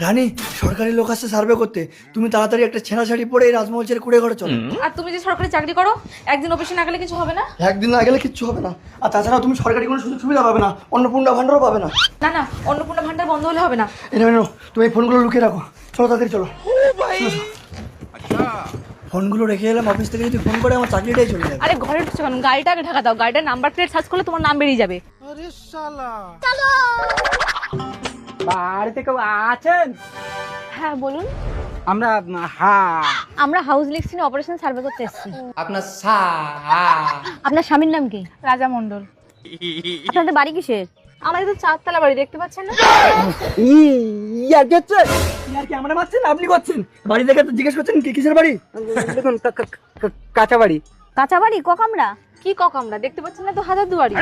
রানী, সরকারি লোক আসছে সার্ভে করতে, তুমি তাড়াতাড়ি একটা ছেঁড়া শাড়ি পরে এই রাজমহল ছেড়ে কুড়ে ঘরে চলো। আর তুমি যে সরকারি চাকরি করো, একদিন অফিসে না গেলে কিছু হবে না? একদিন না গেলে কিচ্ছু হবে না। আর তাছাড়া তুমি সরকারি কোনো সুযোগ সুবিধা পাবে না, অন্নপূর্ণা ভান্ডারও পাবে না। না না, অন্নপূর্ণা ভান্ডার বন্ধ হলে হবে না। এনে তুমি এই ফোনগুলো লুকিয়ে রাখো, চলো তাড়াতাড়ি চলো। ফোনগুলো রেখে এলাম, অফিস থেকে যদি ফোন করে আমার চাকরিটাই চলে যাবে। আরে ঘরে ঢুকছো কেন? গাড়িটা আগে ঢাকা দাও, গাড়িটার নাম্বার প্লেট সার্চ করলে তোমার নাম বেরিয়ে যাবে। বাড়িতে কেউ আছেন? হ্যাঁ বলুন। আমরা আমরা হাউস লিস্টিং অপারেশন সার্ভে করতে এসেছি। আপনার আপনার স্বামীর নাম কি? রাজা মণ্ডল। আপনাদের বাড়ি কিসের? আমাদের তো 4 তলা বাড়ি, দেখতে পাচ্ছেন না? ইয়ার কি আমরা মারছেন, আপনি করছেন? বাড়ি দেখে তো জিজ্ঞেস করছেন কিসের বাড়ি? দেখুন কাঁচা বাড়ি। কাঁচা বাড়ি, ক কামরা? কি ক কামরা? দেখতে পাচ্ছেন না তো হাজার দুয়ারি।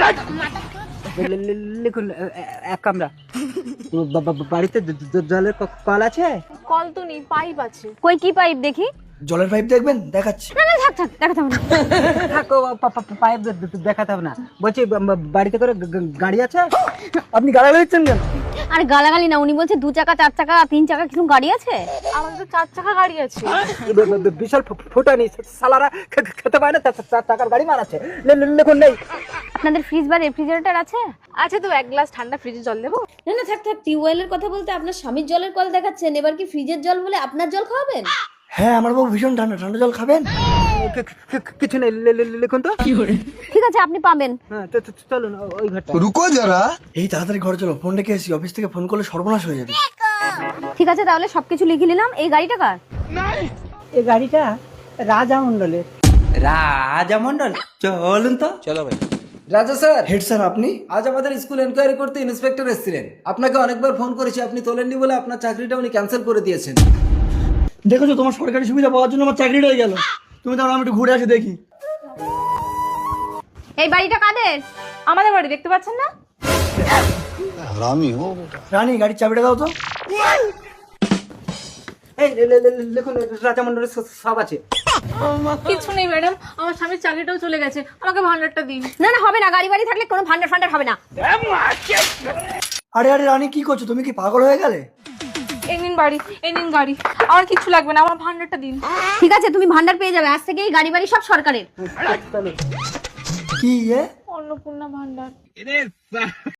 লিখুন এক কামরা। বাড়িতে জলের কল আছে? কল তো নেই, পাইপ আছে। কই কি পাইপ দেখি? জলের পাইপ দেখবেন? দেখাচ্ছি। না না, থাক থাক, দেখাতে হবে না। থাকো, পাইপ দেখাতে হবে না। বলছি বাড়িতে করে গাড়ি আছে? আপনি গালাগালি দিচ্ছেন কেন? আরে গালাগালি না, উনি বলছে 2 চাকা 4 চাকা 3 চাকা কিছু গাড়ি আছে। আমাদের তো 4 চাকা গাড়ি আছে। বিশাল ফুটানি সালারা খেতে পায় না, 4 টাকার গাড়ি মারাচ্ছে। লিখুন নেই। আপনাদের ফ্রিজ বা রেফ্রিজারেটর আছে? আছে তো, 1 গ্লাস ঠান্ডা ফ্রিজে জল দেবো? না না, থাক থাক, টিউবওয়েলের কথা বলতে আপনার স্বামীর জলের কল দেখাচ্ছেন, এবার কি ফ্রিজের জল বলে আপনার জল খাওয়াবেন? হ্যাঁ, আমার বাবু ভীষণ ঠান্ডা, ঠান্ডা জল খাবেন? কিছু নেই, লিখুন তো। ঠিক আছে, আপনি পাবেন। হ্যাঁ চলুন ওই ঘরটা। रुको जरा। এই তাড়াতাড়ি ঘরে চলো, ফোন রেখে এসি, অফিস থেকে ফোন করলে সর্বনাশ হয়ে যাবে। ঠিক আছে, তাহলে সবকিছু লিখে নিলাম। এই গাড়িটা কার? এই গাড়িটা রাজা মন্ডলের। রাজা মন্ডল, চলুন তো। চলো ভাই। রাজা স্যার, হেড স্যার আপনি? আজ আমাদের স্কুল এনকোয়ারি করতে ইন্সপেক্টর এসেছিলেন। আপনাকে অনেকবার ফোন করেছি, আপনি তোলেননি বলে আপনার চাকরিটা উনি ক্যান্সেল করে দিয়েছেন। দেখেছো, তোমার সরকারি সুবিধা পাওয়ার জন্য আমার চাকরিটা হয়ে গেল। তুমি তাহলে আমি একটু ঘুরে আসি দেখি। এই বাড়িটা কাদের? আমাদের বাড়ি, দেখতে পাচ্ছেন না? हरामी हो बेटा। রানী, গাড়ির চাবিটা দাও তো। এই লিখুন রাজা মন্ডলের সব আছে। কিছু নেই ম্যাডাম, আমার স্বামীর চাকরিটাও চলে গেছে, আমাকে ভান্ডারটা দিন। না না, হবে না, গাড়ি বাড়ি থাকলে কোনো ভান্ডার ফান্ডার হবে না। আরে আরে রানী, কি করছো তুমি? কি পাগল হয়ে গেলে? এই নিন বাড়ি, এই নিন গাড়ি, আমার কিছু লাগবে না, আমার ভান্ডারটা দিন। ঠিক আছে, তুমি ভান্ডার পেয়ে যাবে, আজ থেকে এই গাড়ি বাড়ি সব সরকারের। কি অন্নপূর্ণা ভান্ডার।